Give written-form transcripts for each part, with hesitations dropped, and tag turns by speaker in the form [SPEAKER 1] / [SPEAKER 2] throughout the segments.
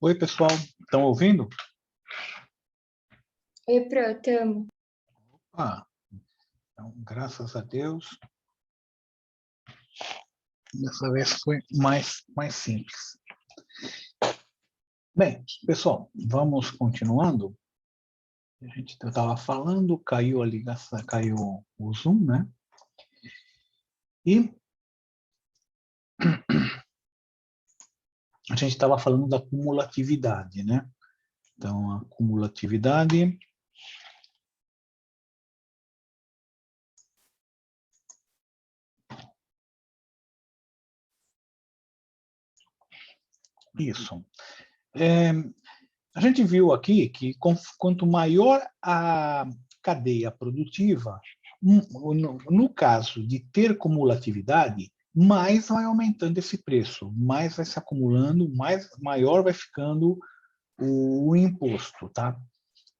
[SPEAKER 1] Oi, pessoal, estão ouvindo?
[SPEAKER 2] Oi, Pro, tamo.
[SPEAKER 1] Então, graças a Deus, dessa vez foi mais simples. Bem, pessoal, vamos continuando. A gente estava falando, caiu a ligação, caiu o Zoom, né? E a gente estava falando da cumulatividade, né? Então, a cumulatividade... Isso. A gente viu aqui que quanto maior a cadeia produtiva, no caso de ter cumulatividade, mais vai aumentando esse preço, mais vai se acumulando, maior vai ficando o imposto, tá?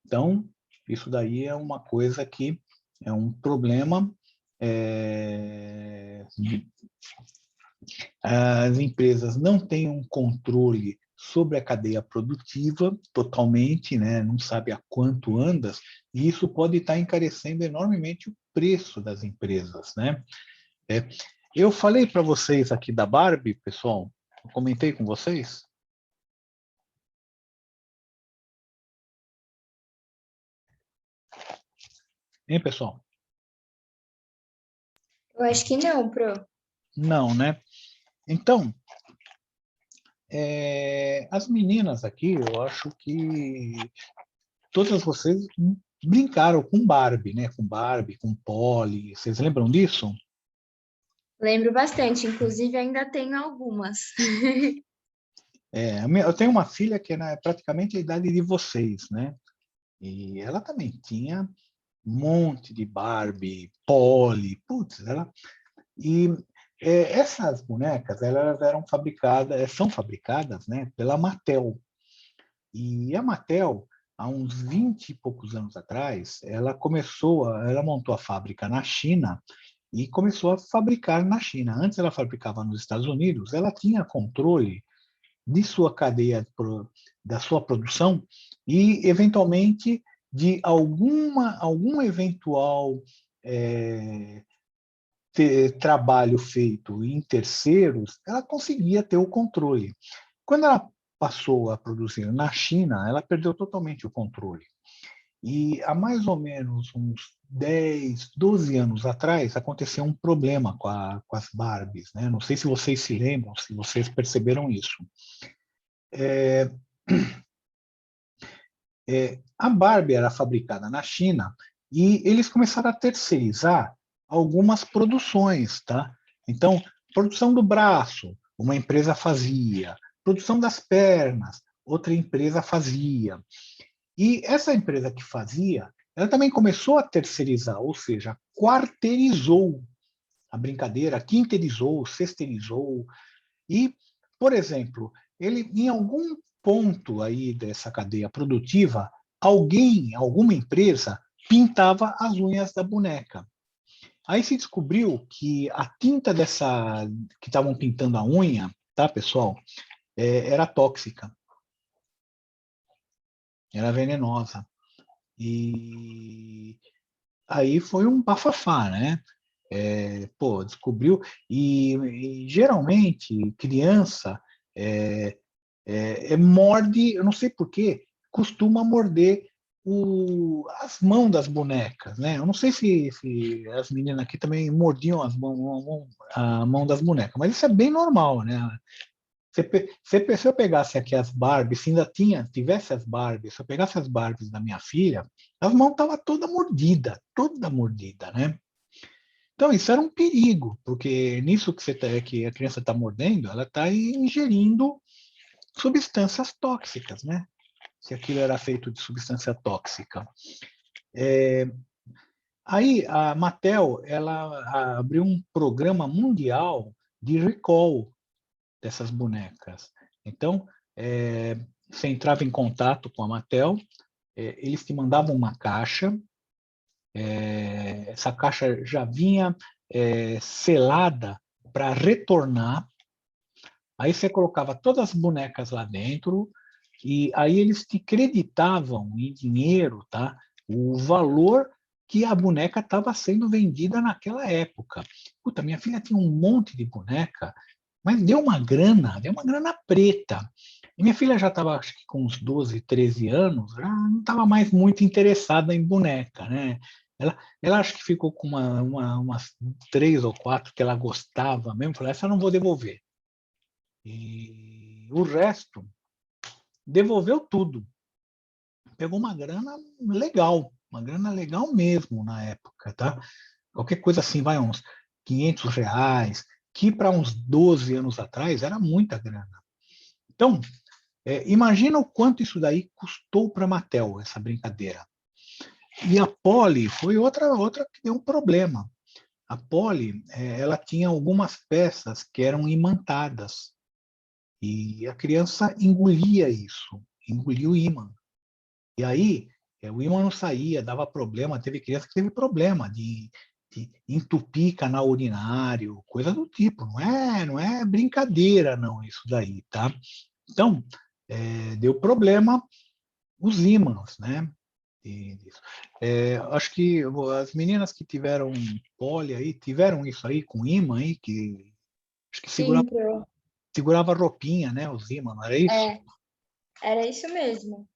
[SPEAKER 1] Então, isso daí é uma coisa que é um problema. As empresas não têm um controle sobre a cadeia produtiva totalmente, né? Não sabe a quanto andas, e isso pode estar encarecendo enormemente o preço das empresas, né? Eu falei para vocês aqui da Barbie, pessoal, eu comentei com vocês. Hein, pessoal?
[SPEAKER 2] Eu acho que não, Pro.
[SPEAKER 1] Não, né? Então, as meninas aqui, eu acho que todas vocês brincaram com Barbie, né? Com Barbie, com Polly. Vocês lembram disso?
[SPEAKER 2] Lembro bastante, inclusive ainda tenho algumas.
[SPEAKER 1] Eu tenho uma filha que é praticamente a idade de vocês, né? E ela também tinha um monte de Barbie, Polly, putz, ela... E essas bonecas, elas eram fabricadas, são fabricadas, né, pela Mattel. E a Mattel, há uns 20 e poucos anos atrás, ela montou a fábrica na China e começou a fabricar na China. Antes ela fabricava nos Estados Unidos, ela tinha controle de sua cadeia da sua produção e, eventualmente, de algum eventual trabalho feito em terceiros, ela conseguia ter o controle. Quando ela passou a produzir na China, ela perdeu totalmente o controle. E há mais ou menos uns 10, 12 anos atrás, aconteceu um problema com as Barbies, né? Não sei se vocês se lembram, se vocês perceberam isso. A Barbie era fabricada na China e eles começaram a terceirizar algumas produções, tá? Então, produção do braço, uma empresa fazia, produção das pernas, outra empresa fazia. E essa empresa que fazia, ela também começou a terceirizar, ou seja, quarteirizou a brincadeira, quinterizou, sexteirizou. E, por exemplo, ele em algum ponto aí dessa cadeia produtiva, alguma empresa, pintava as unhas da boneca. Aí se descobriu que a tinta que estavam pintando a unha, tá, pessoal, era tóxica, era venenosa. E aí foi um bafafá, né? Descobriu. E geralmente, criança morde, eu não sei porquê, costuma morder as mãos das bonecas, né? Eu não sei se as meninas aqui também mordiam a mão das bonecas, mas isso é bem normal, né? Se eu pegasse aqui as Barbies, se ainda tivesse as Barbies, se eu pegasse as Barbies da minha filha, as mãos estavam toda mordida, né? Então, isso era um perigo, porque nisso que a criança está mordendo, ela está ingerindo substâncias tóxicas, né? Se aquilo era feito de substância tóxica. Aí a Mattel ela abriu um programa mundial de recall dessas bonecas. Então, você entrava em contato com a Mattel, eles te mandavam uma caixa, essa caixa já vinha selada para retornar. Aí você colocava todas as bonecas lá dentro E aí eles te creditavam em dinheiro, tá? O valor que a boneca estava sendo vendida naquela época. Puta, minha filha tinha um monte de boneca, mas deu uma grana preta. E minha filha já estava, acho que com uns 12, 13 anos, já não estava mais muito interessada em boneca, né? Ela acho que ficou com umas 3 ou 4 que ela gostava mesmo, falou, essa eu não vou devolver. E o resto devolveu tudo. Pegou uma grana legal mesmo na época, tá? Qualquer coisa assim, vai uns R$ 500, que para uns 12 anos atrás era muita grana. Então, imagina o quanto isso daí custou para a Mattel, essa brincadeira. E a Polly foi outra que deu um problema. A Polly, ela tinha algumas peças que eram imantadas. E a criança engolia isso, engolia o ímã. E aí, o ímã não saía, dava problema, teve criança que teve problema de entupir canal urinário, coisa do tipo. Não é brincadeira, não, isso daí, tá? Então, deu problema os ímãs, né? Acho que as meninas que tiveram poli aí, tiveram isso aí com ímã aí, que acho que
[SPEAKER 2] Sim,
[SPEAKER 1] segurava a roupinha, né? Os ímãs, não era isso?
[SPEAKER 2] era isso mesmo.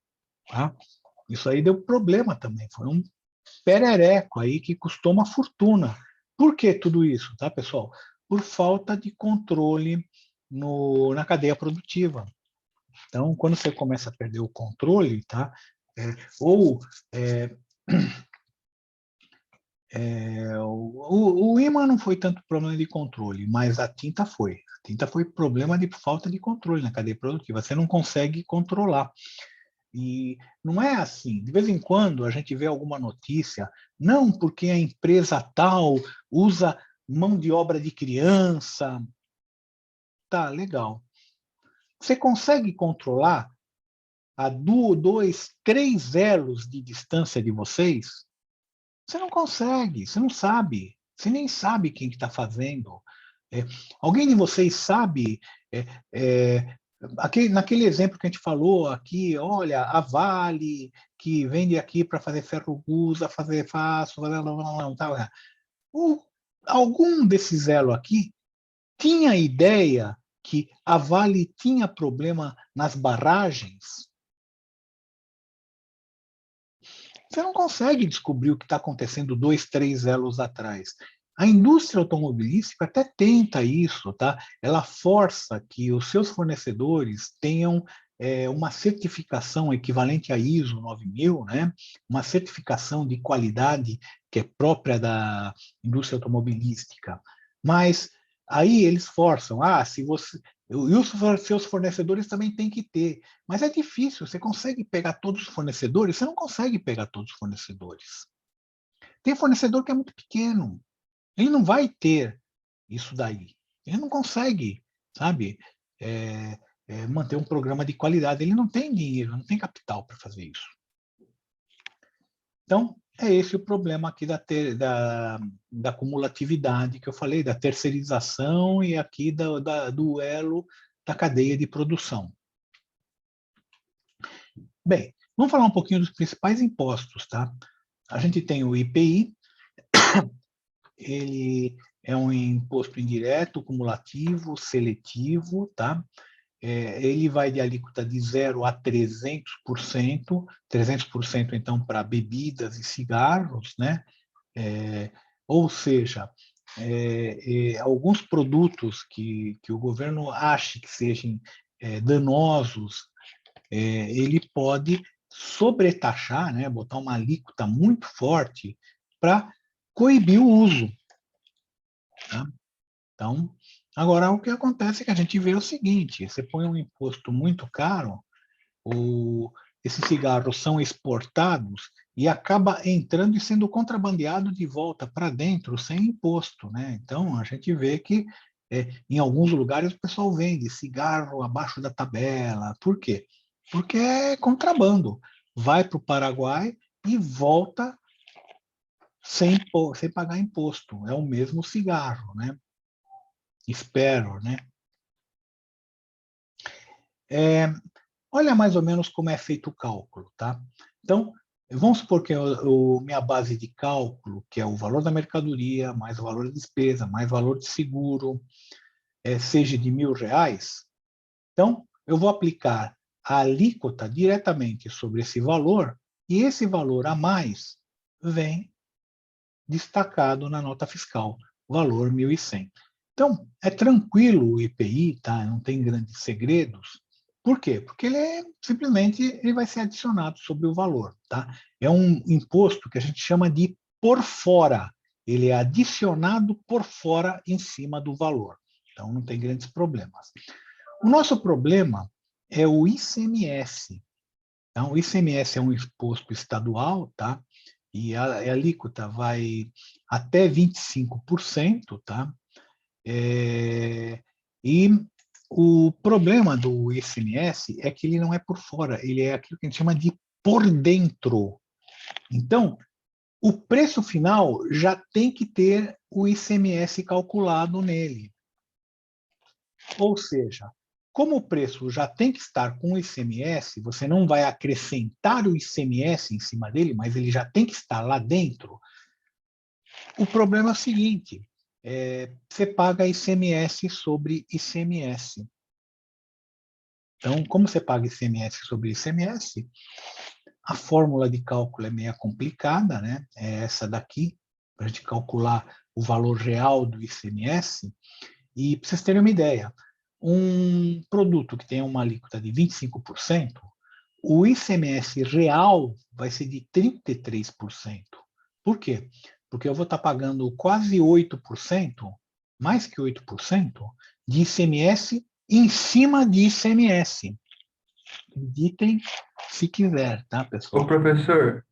[SPEAKER 1] Tá? Isso aí deu problema também, foi um perereco aí que custou uma fortuna. Por que tudo isso, tá, pessoal? Por falta de controle na cadeia produtiva. Então, quando você começa a perder o controle, tá? Ou o ímã não foi tanto problema de controle, mas a tinta foi. A tinta foi problema de falta de controle na cadeia produtiva. Você não consegue controlar. E não é assim. De vez em quando a gente vê alguma notícia, não porque a empresa tal usa mão de obra de criança. Tá, legal. Você consegue controlar a 2, 3 elos de distância de vocês? Você não consegue, você não sabe. Você nem sabe quem está fazendo. É, alguém de vocês sabe é, é, naquele exemplo que a gente falou aqui, olha, a Vale, que vende aqui para fazer ferro-gusa, fazer fácil, algum desses elos aqui tinha ideia que a Vale tinha problema nas barragens? Você não consegue descobrir o que está acontecendo 2, 3 elos atrás. A indústria automobilística até tenta isso, tá? Ela força que os seus fornecedores tenham uma certificação equivalente à ISO 9000, né? Uma certificação de qualidade que é própria da indústria automobilística. Mas aí eles forçam, se você e os seus fornecedores também têm que ter. Mas é difícil, você consegue pegar todos os fornecedores? Você não consegue pegar todos os fornecedores. Tem fornecedor que é muito pequeno, ele não vai ter isso daí. Ele não consegue, sabe, manter um programa de qualidade. Ele não tem dinheiro, não tem capital para fazer isso. Então, é esse o problema aqui da cumulatividade que eu falei, da terceirização e aqui do elo da cadeia de produção. Bem, vamos falar um pouquinho dos principais impostos, tá? A gente tem o IPI, ele é um imposto indireto, cumulativo, seletivo, tá? Ele vai de alíquota de 0 a 300%, 300% então para bebidas e cigarros, né? Ou seja, alguns produtos que o governo ache que sejam danosos, ele pode sobretaxar, né, botar uma alíquota muito forte para coibir o uso. Tá? Então, agora o que acontece é que a gente vê o seguinte: você põe um imposto muito caro, esses cigarros são exportados e acaba entrando e sendo contrabandeado de volta para dentro sem imposto, né? Então a gente vê que em alguns lugares o pessoal vende cigarro abaixo da tabela. Por quê? Porque é contrabando. Vai para o Paraguai e volta sem pagar imposto. É o mesmo cigarro, né? Espero, né? Olha mais ou menos como é feito o cálculo, tá? Então, vamos supor que minha base de cálculo, que é o valor da mercadoria, mais o valor da despesa, mais o valor de seguro, seja de R$ 1.000. Então, eu vou aplicar a alíquota diretamente sobre esse valor, e esse valor a mais vem destacado na nota fiscal, valor 1.100. Então, é tranquilo o IPI, tá? Não tem grandes segredos. Por quê? Porque simplesmente ele vai ser adicionado sobre o valor, tá? É um imposto que a gente chama de por fora. Ele é adicionado por fora em cima do valor. Então, não tem grandes problemas. O nosso problema é o ICMS. Então, o ICMS é um imposto estadual, tá? E a alíquota vai até 25%, tá? E o problema do ICMS é que ele não é por fora, ele é aquilo que a gente chama de por dentro. Então, o preço final já tem que ter o ICMS calculado nele. Ou seja, como o preço já tem que estar com o ICMS, você não vai acrescentar o ICMS em cima dele, mas ele já tem que estar lá dentro. O problema é o seguinte, você paga ICMS sobre ICMS. Então, como você paga ICMS sobre ICMS, a fórmula de cálculo é meio complicada, né? É essa daqui, para a gente calcular o valor real do ICMS. E para vocês terem uma ideia, um produto que tem uma alíquota de 25%, o ICMS real vai ser de 33%. Por quê? Porque eu vou estar pagando quase 8%, mais que 8%, de ICMS em cima de ICMS. Acreditem se quiser, tá,
[SPEAKER 3] Ô,
[SPEAKER 1] pessoal?
[SPEAKER 3] professor,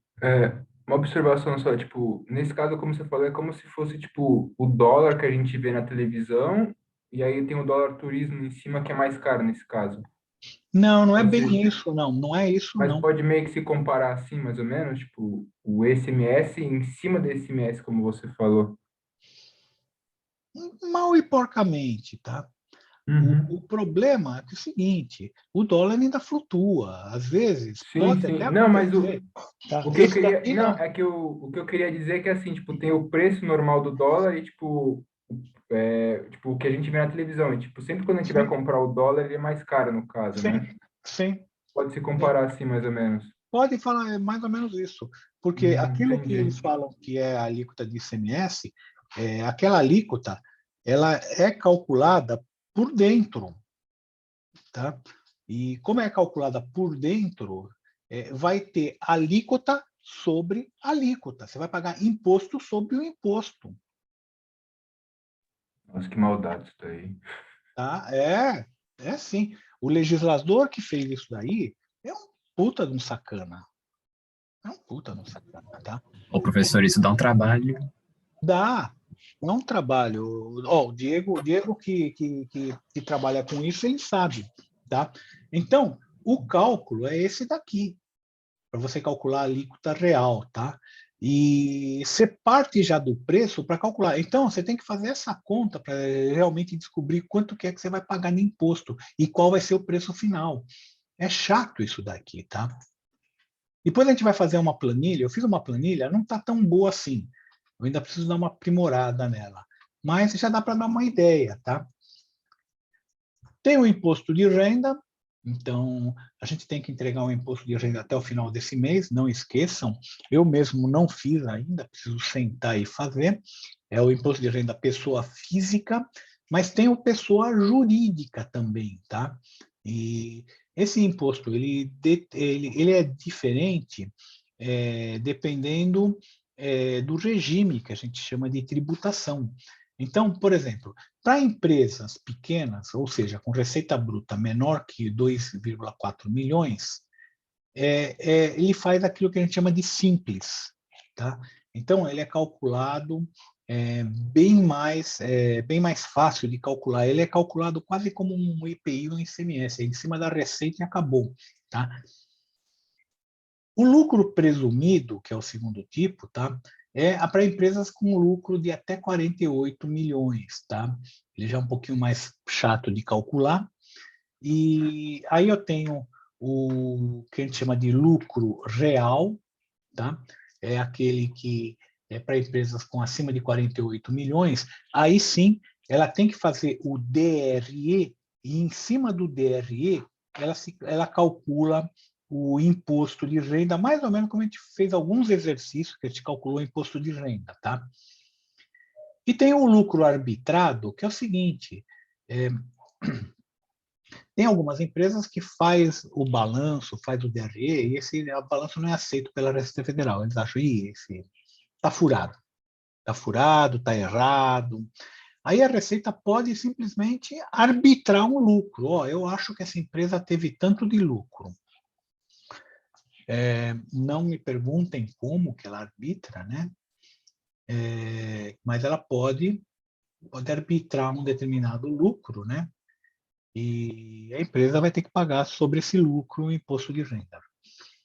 [SPEAKER 3] uma observação só, tipo, nesse caso, como você falou, é como se fosse, tipo, o dólar que a gente vê na televisão, e aí tem o dólar turismo em cima, que é mais caro nesse caso.
[SPEAKER 1] Não, não é
[SPEAKER 3] Pode
[SPEAKER 1] bem
[SPEAKER 3] ser,
[SPEAKER 1] isso, não. Não é isso,
[SPEAKER 3] mas
[SPEAKER 1] não.
[SPEAKER 3] pode meio que se comparar assim, mais ou menos, tipo, o ICMS em cima do ICMS, como você falou.
[SPEAKER 1] Mal e porcamente, tá? O
[SPEAKER 3] Uhum.
[SPEAKER 1] problema é que é o seguinte, o dólar ainda flutua. Às vezes,
[SPEAKER 3] Sim,
[SPEAKER 1] pode
[SPEAKER 3] sim.
[SPEAKER 1] até
[SPEAKER 3] Não, mas
[SPEAKER 1] acontecer. Tá?
[SPEAKER 3] o que eu
[SPEAKER 1] Esse
[SPEAKER 3] queria,
[SPEAKER 1] daqui
[SPEAKER 3] não,
[SPEAKER 1] não.
[SPEAKER 3] é que o que eu queria dizer é que assim, tipo, tem o preço normal do dólar e tipo, o que a gente vê na televisão, e tipo, sempre quando a gente vai
[SPEAKER 1] Sim,
[SPEAKER 3] comprar o dólar, ele é mais caro no caso,
[SPEAKER 1] sim,
[SPEAKER 3] né?
[SPEAKER 1] sim.
[SPEAKER 3] Pode se comparar assim, mais ou menos.
[SPEAKER 1] Pode falar mais ou menos isso. Porque aquilo que
[SPEAKER 3] Entendi.
[SPEAKER 1] eles falam que é a alíquota de ICMS, aquela alíquota, ela é calculada por dentro. Tá? E como é calculada por dentro, vai ter alíquota sobre alíquota. Você vai pagar imposto sobre o imposto.
[SPEAKER 3] Nossa, que maldade isso daí.
[SPEAKER 1] Tá? É sim. O legislador que fez isso daí é um puta de um sacana. É um puta de um sacana, tá?
[SPEAKER 4] Ô, professor, isso dá um trabalho.
[SPEAKER 1] Dá. É um trabalho. Ó, o Diego que trabalha com isso, ele sabe. Tá? Então, o cálculo é esse daqui, para você calcular a alíquota real, tá? E você parte já do preço para calcular. Então, você tem que fazer essa conta para realmente descobrir quanto que é que você vai pagar no imposto e qual vai ser o preço final. É chato isso daqui, tá? Depois a gente vai fazer uma planilha. Eu fiz uma planilha, não está tão boa assim. Eu ainda preciso dar uma aprimorada nela. Mas já dá para dar uma ideia, tá? Tem o imposto de renda, então a gente tem que entregar o imposto de renda até o final desse mês, não esqueçam. Eu mesmo não fiz ainda, preciso sentar e fazer. É o imposto de renda pessoa física, mas tem o pessoa jurídica também, tá? E esse imposto, ele é diferente dependendo do regime que a gente chama de tributação. Então, por exemplo, para empresas pequenas, ou seja, com receita bruta menor que 2,4 milhões, ele faz aquilo que a gente chama de simples. Tá? Então, ele é calculado bem mais fácil de calcular. Ele é calculado quase como um IPI ou um ICMS, em cima da receita e acabou. Tá? O lucro presumido, que é o segundo tipo, tá? É para empresas com lucro de até 48 milhões, tá? Ele já é um pouquinho mais chato de calcular. E aí eu tenho o que a gente chama de lucro real, tá? É aquele que é para empresas com acima de 48 milhões, aí sim ela tem que fazer o DRE, e em cima do DRE ela calcula o imposto de renda, mais ou menos como a gente fez alguns exercícios que a gente calculou o imposto de renda, tá? E tem o lucro arbitrado, que é o seguinte, tem algumas empresas que faz o balanço, faz o DRE, e esse balanço não é aceito pela Receita Federal. Eles acham, esse está furado. Está furado, está errado. Aí a Receita pode simplesmente arbitrar um lucro. Eu acho que essa empresa teve tanto de lucro. Não me perguntem como que ela arbitra, né? Mas ela pode arbitrar um determinado lucro, né? E a empresa vai ter que pagar sobre esse lucro o imposto de renda.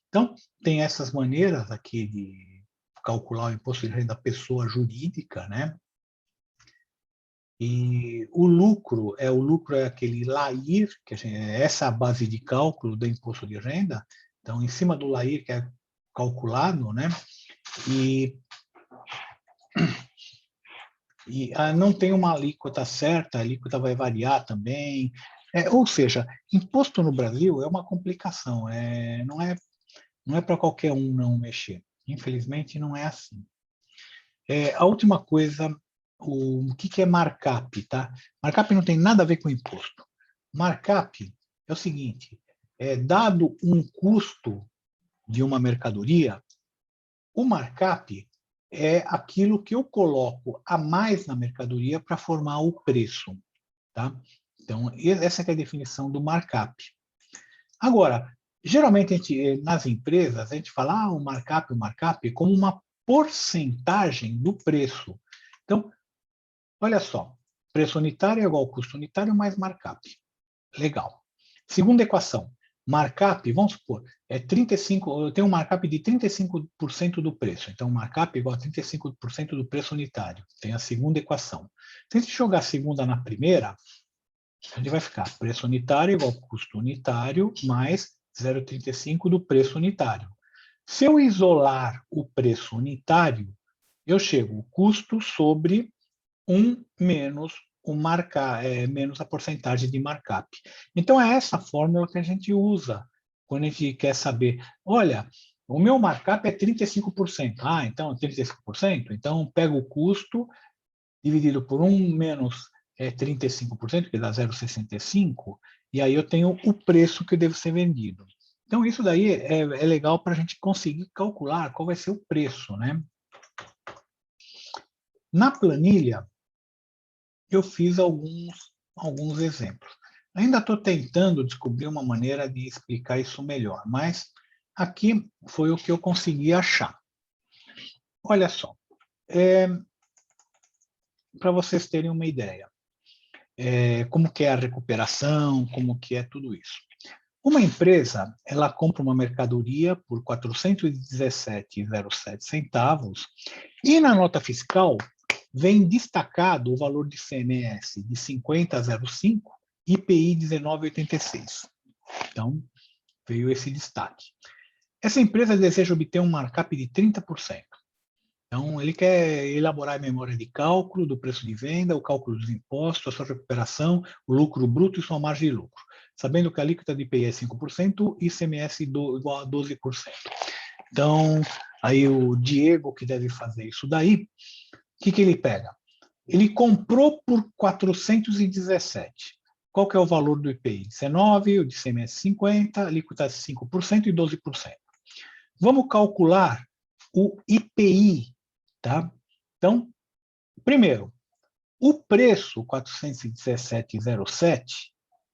[SPEAKER 1] Então, tem essas maneiras aqui de calcular o imposto de renda da pessoa jurídica, né? E o lucro é aquele LAIR, que é essa a base de cálculo do imposto de renda. Então, em cima do LAIR que é calculado, né? E não tem uma alíquota certa, a alíquota vai variar também. Ou seja, imposto no Brasil é uma complicação, não é para qualquer um não mexer. Infelizmente, não é assim. A última coisa, o que é markup, tá? Markup não tem nada a ver com imposto. Markup é o seguinte, dado um custo de uma mercadoria, o markup é aquilo que eu coloco a mais na mercadoria para formar o preço, tá? Então, essa é a definição do markup. Agora, geralmente, nas empresas, a gente fala o markup como uma porcentagem do preço. Então, olha só, preço unitário é igual ao custo unitário mais markup. Legal. Segunda equação, markup, vamos supor, eu tenho um markup de 35% do preço. Então, markup é igual a 35% do preço unitário. Tem a segunda equação. Se a gente jogar a segunda na primeira, a gente vai ficar preço unitário igual ao custo unitário mais 0,35 do preço unitário. Se eu isolar o preço unitário, eu chego ao custo sobre 1 menos menos a porcentagem de markup. Então, é essa fórmula que a gente usa quando a gente quer saber, olha, o meu markup é 35%. Então, 35%? Então, pego o custo dividido por 1 menos 35%, que dá 0,65, e aí eu tenho o preço que deve ser vendido. Então, isso daí é legal para a gente conseguir calcular qual vai ser o preço, né? Na planilha, eu fiz alguns exemplos. Ainda estou tentando descobrir uma maneira de explicar isso melhor, mas aqui foi o que eu consegui achar. Olha só, para vocês terem uma ideia, como que é a recuperação, como que é tudo isso. Uma empresa, ela compra uma mercadoria por R$ 417,07 e na nota fiscal vem destacado o valor de CMS de 50,05 e IPI 19,86. Então, veio esse destaque. Essa empresa deseja obter um markup de 30%. Então, ele quer elaborar a memória de cálculo do preço de venda, o cálculo dos impostos, a sua recuperação, o lucro bruto e sua margem de lucro, sabendo que a alíquota de IPI é 5% e ICMS igual a 12%. Então, aí o Diego, que deve fazer isso daí, o que ele pega? Ele comprou por 417. Qual que é o valor do IPI? 19, o de ICMS 50, a alíquota 5% e 12%. Vamos calcular o IPI, tá? Então, primeiro, o preço 417,07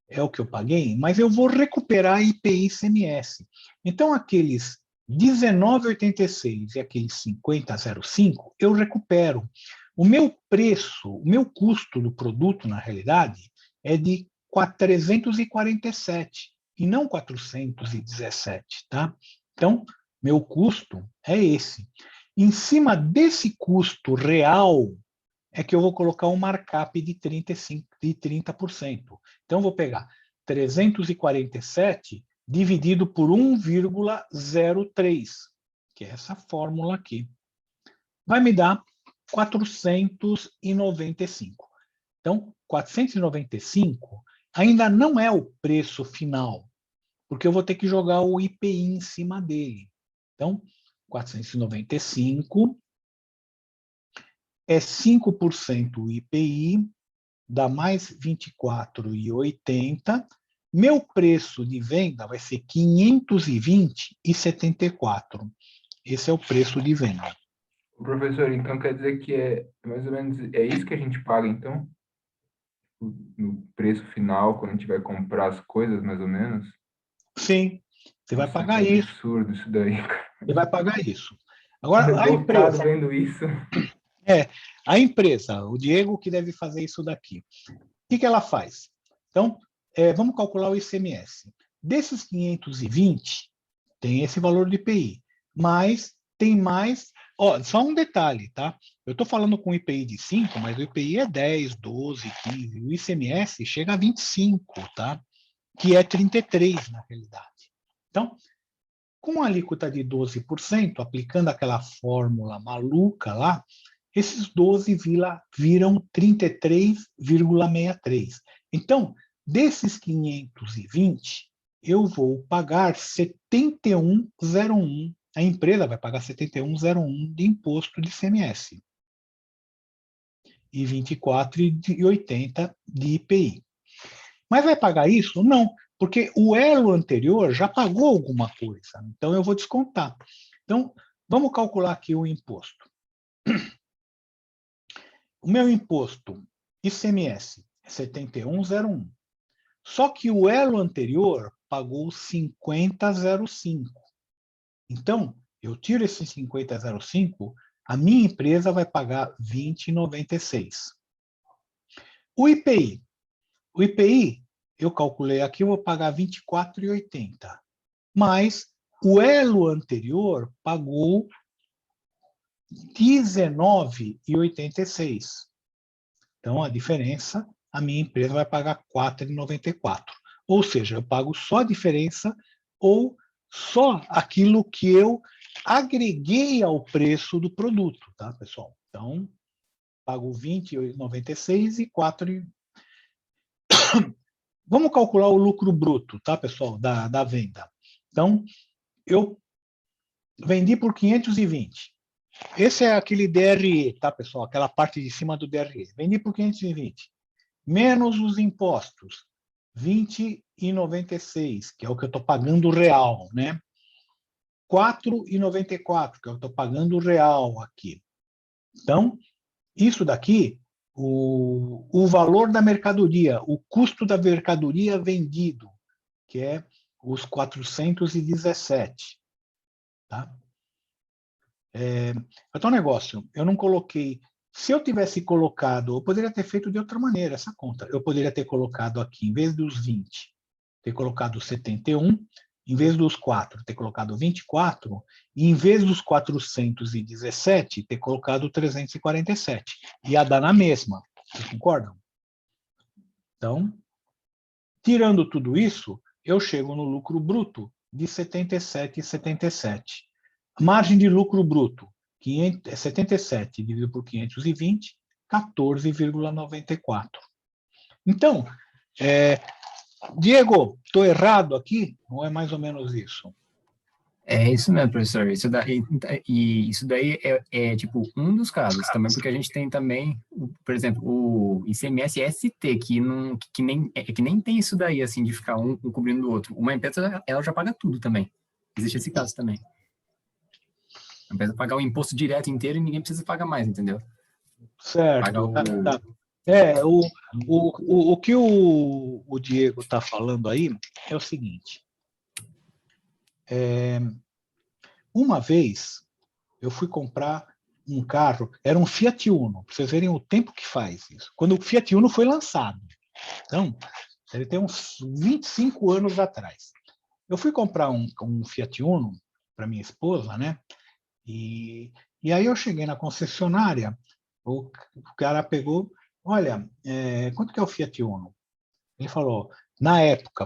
[SPEAKER 1] é o que eu paguei, mas eu vou recuperar IPI e ICMS. Então, aqueles 19,86 e aqueles 50,05, eu recupero. O meu preço, o meu custo do produto, na realidade, é de 347 e não 417, tá? Então, meu custo é esse. Em cima desse custo real é que eu vou colocar um markup de 30%. Então, eu vou pegar 347 dividido por 1,03, que é essa fórmula aqui. Vai me dar 495. Então, 495 ainda não é o preço final, porque eu vou ter que jogar o IPI em cima dele. Então, 495 é 5% o IPI, dá mais 24,80. Meu preço de venda vai ser 520,74. Esse é o preço de venda.
[SPEAKER 3] Professor, então quer dizer que é mais ou menos é isso que a gente paga, então? No preço final, quando a gente vai comprar as coisas, mais ou menos?
[SPEAKER 1] Sim, você vai
[SPEAKER 3] Nossa, que
[SPEAKER 1] pagar isso.
[SPEAKER 3] absurdo isso daí.
[SPEAKER 1] Você vai pagar isso.
[SPEAKER 3] Tô
[SPEAKER 1] Agora, a
[SPEAKER 3] revoltado
[SPEAKER 1] empresa,
[SPEAKER 3] vendo isso.
[SPEAKER 1] o Diego que deve fazer isso daqui. O que ela faz? Então, vamos calcular o ICMS. Desses 520, tem esse valor de IPI, mas tem mais. Ó, só um detalhe, tá? Eu estou falando com IPI de 5, mas o IPI é 10, 12, 15. O ICMS chega a 25, tá? Que é 33 na realidade. Então, com a alíquota de 12%, aplicando aquela fórmula maluca lá, esses 12 viram 33,63. Então, desses 520, eu vou pagar 71,01. A empresa vai pagar 71,01 de imposto de ICMS e 24,80 de IPI. Mas vai pagar isso? Não, porque o elo anterior já pagou alguma coisa. Então, eu vou descontar. Então, vamos calcular aqui o imposto. O meu imposto ICMS é 71,01. Só que o elo anterior pagou 50,05. Então, eu tiro esse 50,05, a minha empresa vai pagar 20,96. O IPI. O IPI, eu calculei aqui, eu vou pagar 24,80. Mas o elo anterior pagou 19,86. Então, a diferença, a minha empresa vai pagar 4,94. Ou seja, eu pago só a diferença ou só aquilo que eu agreguei ao preço do produto, tá, pessoal? Então, pago 20,96 e 4. Vamos calcular o lucro bruto, tá, pessoal, da venda. Então, eu vendi por 520. Esse é aquele DRE, tá, pessoal? Aquela parte de cima do DRE. Vendi por 520. Menos os impostos, 20,96, que é o que eu estou pagando real, né? 4,94, que eu estou pagando real aqui. Então, isso daqui, o valor da mercadoria, o custo da mercadoria vendido, que é os 417, tá? Então, um negócio, eu não coloquei. Se eu tivesse colocado, eu poderia ter feito de outra maneira essa conta. Eu poderia ter colocado aqui, em vez dos 20, ter colocado 71, em vez dos 4, ter colocado 24, e em vez dos 417, ter colocado 347. Ia dar na mesma. Vocês concordam? Então, tirando tudo isso, eu chego no lucro bruto de 77,77. Margem de lucro bruto, 77 dividido por 520, 14,94. Então, Diego, estou errado aqui? Ou é mais ou menos isso?
[SPEAKER 4] É isso mesmo, professor. Isso daí é tipo um dos casos também, porque a gente tem também, por exemplo, o ICMS-ST, que nem tem isso daí, assim, de ficar um cobrindo o outro. Uma empresa, ela já paga tudo também. Existe esse caso também. A empresa pagar o imposto direto inteiro e ninguém precisa pagar mais, entendeu? Paga
[SPEAKER 1] Certo.
[SPEAKER 4] o...
[SPEAKER 1] Tá. O que o Diego está falando aí é o seguinte. Uma vez, eu fui comprar um carro, era um Fiat Uno, para vocês verem o tempo que faz isso. Quando o Fiat Uno foi lançado. Então, ele tem uns 25 anos atrás. Eu fui comprar um Fiat Uno para minha esposa, né? E aí eu cheguei na concessionária, o cara pegou, olha, quanto que é o Fiat Uno? Ele falou, na época,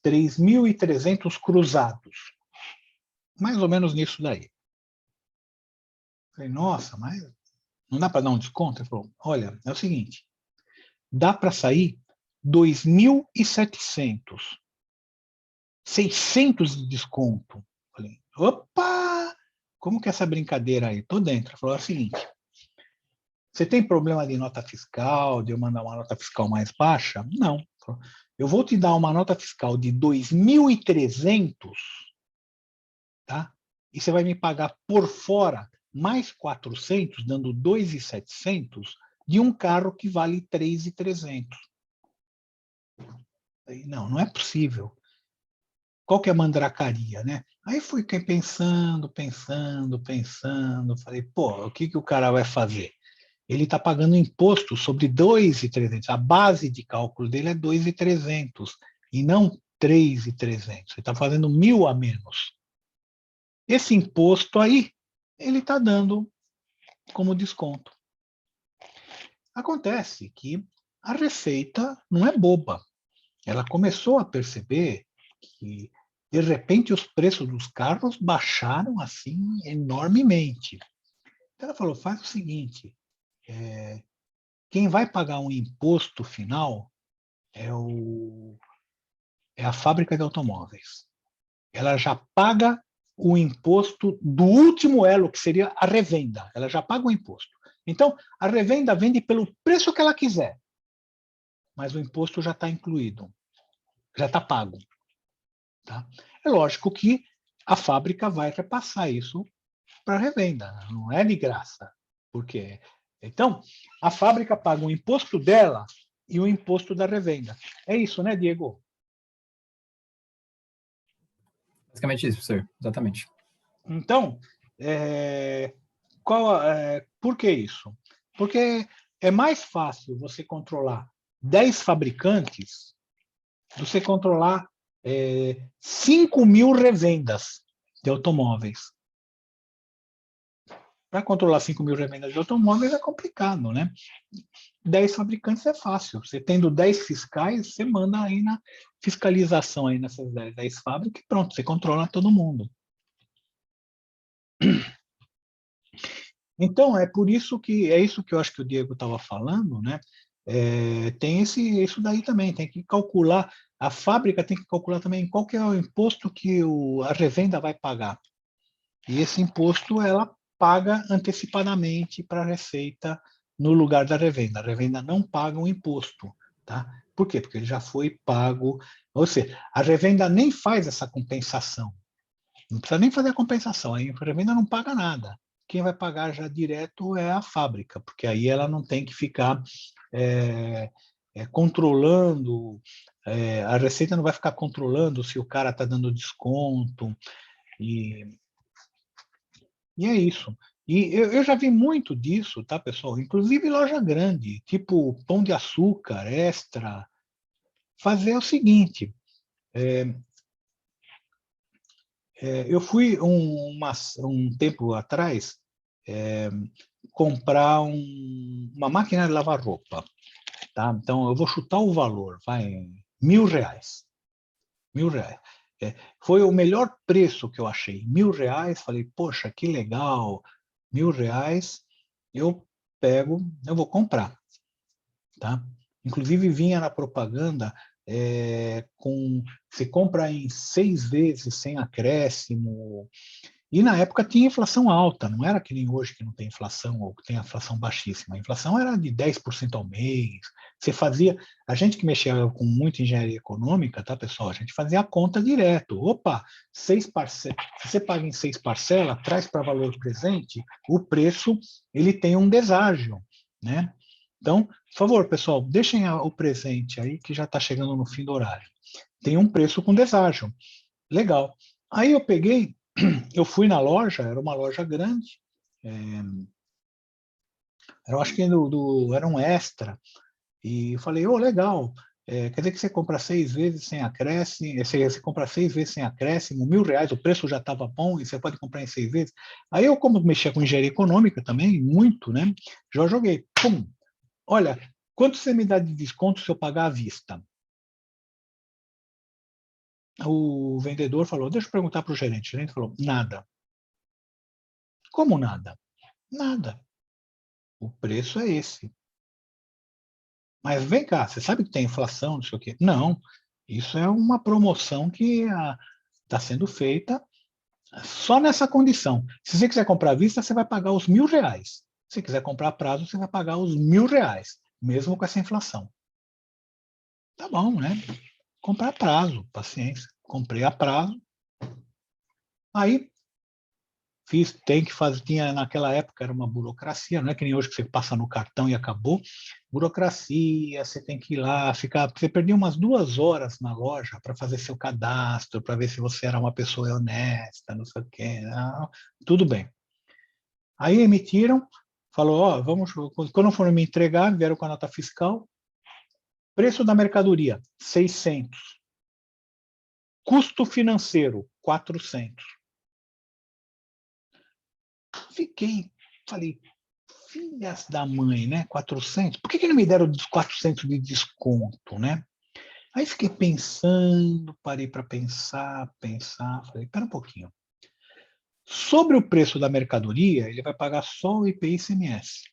[SPEAKER 1] 3.300 cruzados. Mais ou menos nisso daí. Falei, nossa, mas não dá para dar um desconto? Ele falou, olha, é o seguinte, dá para sair 2.700, 600 de desconto. Falei, opa, como que é essa brincadeira aí? Tô dentro. Ele falou, é o seguinte, você tem problema de nota fiscal, de eu mandar uma nota fiscal mais baixa? Não. Eu vou te dar uma nota fiscal de 2.300, tá? E você vai me pagar por fora mais 400, dando 2.700, de um carro que vale 3.300. Não, não é possível. Qual que é a mandracaria, né? Aí fui pensando, falei, pô, o que o cara vai fazer? Ele está pagando imposto sobre 2.300. A base de cálculo dele é 2.300 e não 3.300. Ele está fazendo 1.000 a menos. Esse imposto aí, ele está dando como desconto. Acontece que a Receita não é boba. Ela começou a perceber que, de repente, os preços dos carros baixaram assim enormemente. Então, ela falou, faz o seguinte, quem vai pagar um imposto final é a fábrica de automóveis. Ela já paga o imposto do último elo, que seria a revenda. Ela já paga o imposto. Então, a revenda vende pelo preço que ela quiser, mas o imposto já está incluído, já está pago. Tá? É lógico que a fábrica vai repassar isso para a revenda, não é de graça. Porque então, a fábrica paga o imposto dela e o imposto da revenda. É isso, né, Diego?
[SPEAKER 4] Basicamente isso, professor. Exatamente.
[SPEAKER 1] Então, por que isso? Porque é mais fácil você controlar 10 fabricantes do que você controlar 5.000 revendas de automóveis. Para controlar 5.000 revendas de automóveis é complicado, né? 10 fabricantes é fácil. Você tendo 10 fiscais, você manda aí na fiscalização aí nessas 10 fábricas e pronto, você controla todo mundo. Então, é por isso que é isso que eu acho que o Diego estava falando, né? Tem isso daí também, tem que calcular, a fábrica tem que calcular também qual que é o imposto que a revenda vai pagar. E esse imposto ela paga antecipadamente para a Receita no lugar da revenda. A revenda não paga um imposto, tá? Por quê? Porque ele já foi pago, ou seja, a revenda nem faz essa compensação. Não precisa nem fazer a compensação, a revenda não paga nada. Quem vai pagar já direto é a fábrica, porque aí ela não tem que ficar controlando, a Receita não vai ficar controlando se o cara está dando desconto, e é isso. E eu já vi muito disso, tá, pessoal? Inclusive loja grande, tipo Pão de Açúcar, Extra, fazer o seguinte, eu fui um tempo atrás comprar uma máquina de lavar roupa, tá? Então eu vou chutar o valor, vai R$ 1.000, R$ 1.000. Foi o melhor preço que eu achei, R$ 1.000. Falei, poxa, que legal, R$ 1.000. Eu vou comprar, tá? Inclusive vinha na propaganda você compra em 6 vezes sem acréscimo. E na época tinha inflação alta, não era que nem hoje que não tem inflação ou que tem inflação baixíssima. A inflação era de 10% ao mês. Você fazia, a gente que mexia com muita engenharia econômica, tá, pessoal? A gente fazia a conta direto. Opa, 6 parcelas, se você paga em 6 parcelas, traz para valor presente, o preço ele tem um deságio, né? Então, por favor, pessoal, deixem o presente aí que já está chegando no fim do horário. Tem um preço com deságio. Legal. Aí eu fui na loja, era uma loja grande, eu acho que era um Extra, e eu falei, legal, quer dizer que você compra 6 vezes sem acréscimo, você compra 6 vezes sem acréscimo, R$ 1.000, o preço já estava bom e você pode comprar em 6 vezes. Aí eu, como mexia com engenharia econômica também, muito, né, já joguei, pum, olha, quanto você me dá de desconto se eu pagar à vista? o vendedor falou, deixa eu perguntar para o gerente. O gerente falou, nada. Como nada? Nada. O preço é esse. Mas vem cá, você sabe que tem inflação, não sei o quê? Não, isso é uma promoção que está sendo feita só nessa condição. Se você quiser comprar à vista, você vai pagar os R$ 1.000. Se quiser comprar a prazo, você vai pagar os R$ 1.000, mesmo com essa inflação. Tá bom, né? Comprar a prazo, paciência. Comprei a prazo. Aí tem que fazer, tinha naquela época era uma burocracia, não é que nem hoje que você passa no cartão e acabou. Burocracia, você tem que ir lá, você perdia umas 2 horas na loja para fazer seu cadastro, para ver se você era uma pessoa honesta, não sei o quê. Não, tudo bem. Aí emitiram, falou, ó, quando foram me entregar, vieram com a nota fiscal, preço da mercadoria, 600. Custo financeiro, 400. Falei, filhas da mãe, né? 400. Por que não me deram os 400 de desconto, né? Aí fiquei pensando, parei para pensar, falei, espera um pouquinho. Sobre o preço da mercadoria, ele vai pagar só o IPI e ICMS.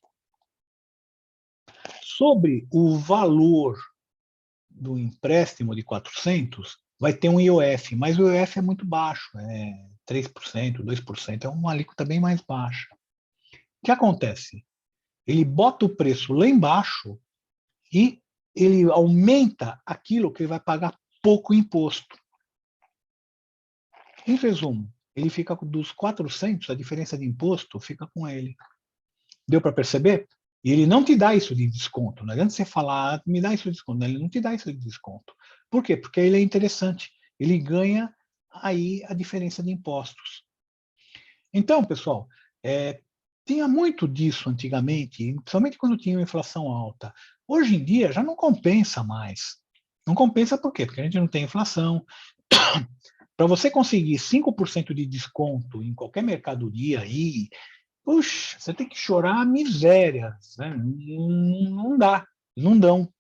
[SPEAKER 1] Sobre o valor do empréstimo de 400, vai ter um IOF, mas o IOF é muito baixo, 3%, 2%, é uma alíquota bem mais baixa. O que acontece? Ele bota o preço lá embaixo e ele aumenta aquilo que ele vai pagar pouco imposto. Em resumo, ele fica dos 400, a diferença de imposto fica com ele. Deu para perceber? E ele não te dá isso de desconto. Não adianta você falar, me dá isso de desconto. Ele não te dá isso de desconto. Por quê? Porque ele é interessante. Ele ganha aí a diferença de impostos. Então, pessoal, tinha muito disso antigamente, principalmente quando tinha uma inflação alta. Hoje em dia já não compensa mais. Não compensa por quê? Porque a gente não tem inflação. Para você conseguir 5% de desconto em qualquer mercadoria aí, puxa, você tem que chorar a miséria. Né? Não dá, não dão.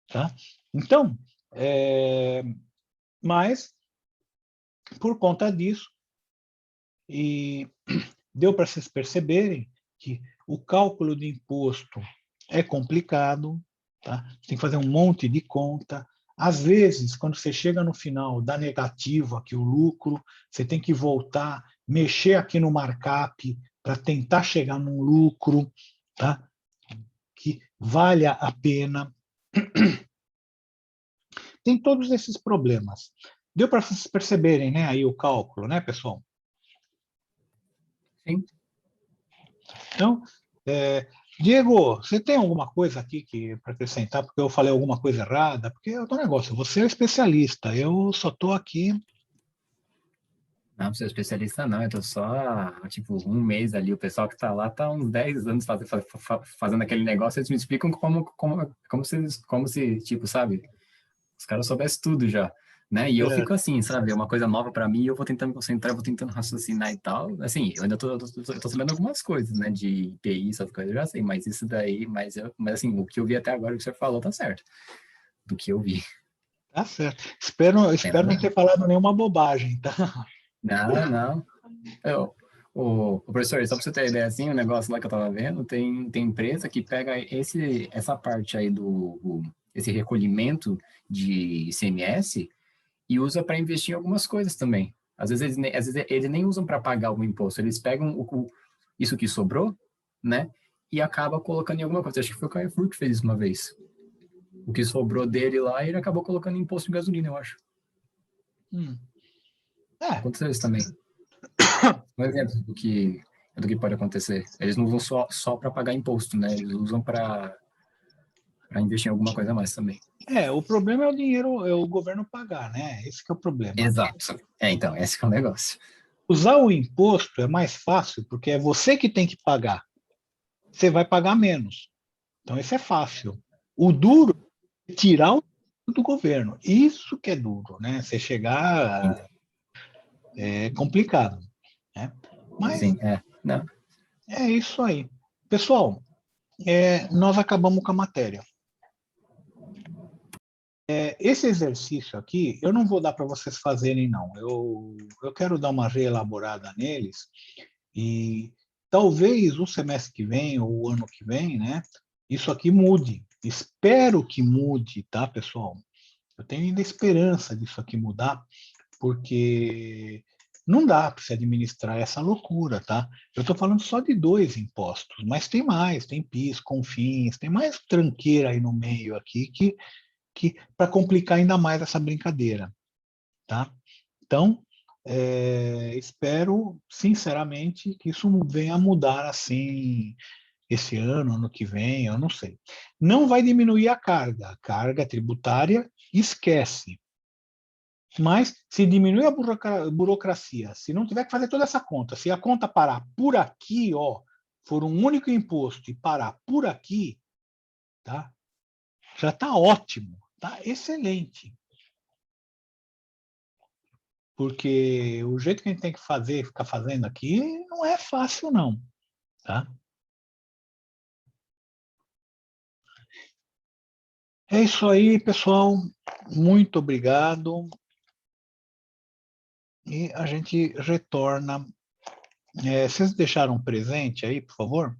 [SPEAKER 1] Tá? Então, mas, por conta disso, e deu para vocês perceberem que o cálculo de imposto é complicado, tá? Tem que fazer um monte de conta. Às vezes, quando você chega no final, dá negativo aqui o lucro, você tem que voltar, mexer aqui no markup para tentar chegar num lucro, tá? Que valha a pena. Tem todos esses problemas. Deu para vocês perceberem, né, aí o cálculo, né, pessoal?
[SPEAKER 4] Sim.
[SPEAKER 1] Então, Diego, você tem alguma coisa aqui para acrescentar? Porque eu falei alguma coisa errada? Porque é o negócio, você é o especialista, eu só estou aqui.
[SPEAKER 4] Não, sou especialista não, eu tô só, tipo, um mês ali, o pessoal que tá lá tá uns 10 anos fazendo aquele negócio, eles me explicam como se, tipo, sabe, os caras soubessem tudo já, né? E eu fico assim, sabe, é uma coisa nova para mim, eu vou tentando concentrar, vou tentando raciocinar e tal, assim, eu ainda tô sabendo algumas coisas, né, de IPI, essas coisas, eu já sei, mas isso daí, mas assim, o que eu vi até agora, o que você falou, tá certo, do que eu vi.
[SPEAKER 1] Tá certo. Espero não ter falado nenhuma bobagem, tá?
[SPEAKER 4] Não, não. O professor, só para você ter ideia, assim, o negócio lá que eu tava vendo, tem empresa que pega essa parte aí esse recolhimento de ICMS e usa para investir em algumas coisas também. Às vezes eles nem usam para pagar algum imposto, eles pegam isso que sobrou, né, e acaba colocando em alguma coisa. Acho que foi o Carrefour que fez isso uma vez. O que sobrou dele lá, ele acabou colocando em imposto de gasolina, eu acho.
[SPEAKER 1] Hum.
[SPEAKER 4] Aconteceu isso também. Um exemplo do que pode acontecer. Eles não usam só para pagar imposto, né? Eles usam para investir em alguma coisa a mais também.
[SPEAKER 1] O problema é o dinheiro, é o governo pagar, né? Esse que é o problema.
[SPEAKER 4] Exato. Então, esse é o negócio.
[SPEAKER 1] Usar o imposto é mais fácil, porque é você que tem que pagar. Você vai pagar menos. Então, esse é fácil. O duro é tirar o do governo. Isso que é duro, né? Você chegar é complicado, né? Mas
[SPEAKER 4] Sim, não.
[SPEAKER 1] é isso aí. Pessoal, nós acabamos com a matéria. Esse exercício aqui, eu não vou dar para vocês fazerem, não. Eu quero dar uma reelaborada neles e talvez o semestre que vem ou o ano que vem, né, isso aqui mude. Espero que mude, tá, pessoal? Eu tenho ainda esperança disso aqui mudar, porque não dá para se administrar essa loucura, tá? Eu estou falando só de 2 impostos, mas tem mais, tem PIS, CONFINS, tem mais tranqueira aí no meio aqui que para complicar ainda mais essa brincadeira, tá? Então, espero, sinceramente, que isso venha a mudar assim esse ano que vem, eu não sei. Não vai diminuir a carga tributária, esquece. Mas se diminuir a burocracia, se não tiver que fazer toda essa conta, se a conta parar por aqui, ó, for um único imposto e parar por aqui, tá? Já está ótimo, tá excelente. Porque o jeito que a gente tem que fazer, ficar fazendo aqui, não é fácil não, tá? É isso aí, pessoal. Muito obrigado. E a gente retorna. Vocês deixaram um presente aí, por favor?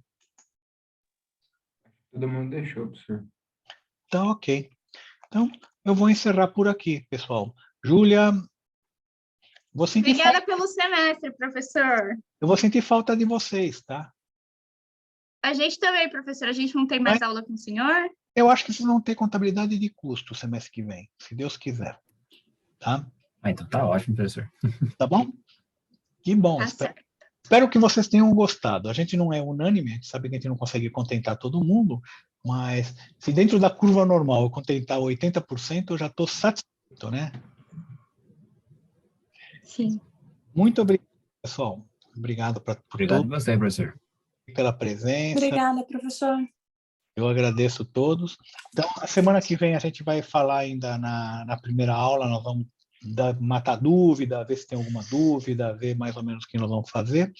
[SPEAKER 3] Todo mundo deixou, professor.
[SPEAKER 1] Tá ok. Então, eu vou encerrar por aqui, pessoal. Júlia,
[SPEAKER 5] Obrigada pelo semestre, professor.
[SPEAKER 1] eu vou sentir falta de vocês, tá?
[SPEAKER 5] A gente também, professor. A gente não tem mais aula com o senhor?
[SPEAKER 1] Eu acho que vocês vão ter contabilidade de custo semestre que vem, se Deus quiser. Tá?
[SPEAKER 4] Então tá ótimo, professor.
[SPEAKER 1] Tá bom? Que bom.
[SPEAKER 5] Tá certo.
[SPEAKER 1] Espero que vocês tenham gostado. A gente não é unânime, a gente sabe que a gente não consegue contentar todo mundo, mas se dentro da curva normal eu contentar 80%, eu já estou satisfeito, né?
[SPEAKER 5] Sim.
[SPEAKER 1] Muito obrigado, pessoal. Obrigado por
[SPEAKER 4] Obrigado
[SPEAKER 1] todos,
[SPEAKER 4] a você, professor.
[SPEAKER 1] pela presença.
[SPEAKER 6] Obrigada, professor.
[SPEAKER 1] Eu agradeço a todos. Então, a semana que vem a gente vai falar ainda na primeira aula, nós vamos matar dúvida, ver se tem alguma dúvida, ver mais ou menos o que nós vamos fazer.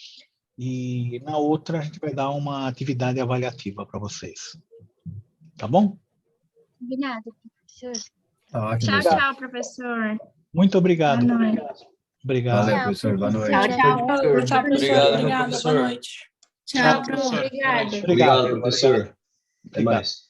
[SPEAKER 1] E na outra a gente vai dar uma atividade avaliativa para vocês. Tá bom?
[SPEAKER 2] Combinado, professor.
[SPEAKER 4] Tá ótimo,
[SPEAKER 5] Tchau,
[SPEAKER 4] professor.
[SPEAKER 5] tchau, professor.
[SPEAKER 1] Muito obrigado.
[SPEAKER 5] Boa noite.
[SPEAKER 1] Obrigado.
[SPEAKER 4] Valeu, professor. Boa noite.
[SPEAKER 2] Tchau, tchau.
[SPEAKER 3] Professor.
[SPEAKER 6] Tchau, professor.
[SPEAKER 7] Obrigado,
[SPEAKER 6] Obrigada.
[SPEAKER 7] professor.
[SPEAKER 6] Boa noite.
[SPEAKER 5] Tchau, professor.
[SPEAKER 2] Obrigada.
[SPEAKER 7] Obrigado, professor. Até mais.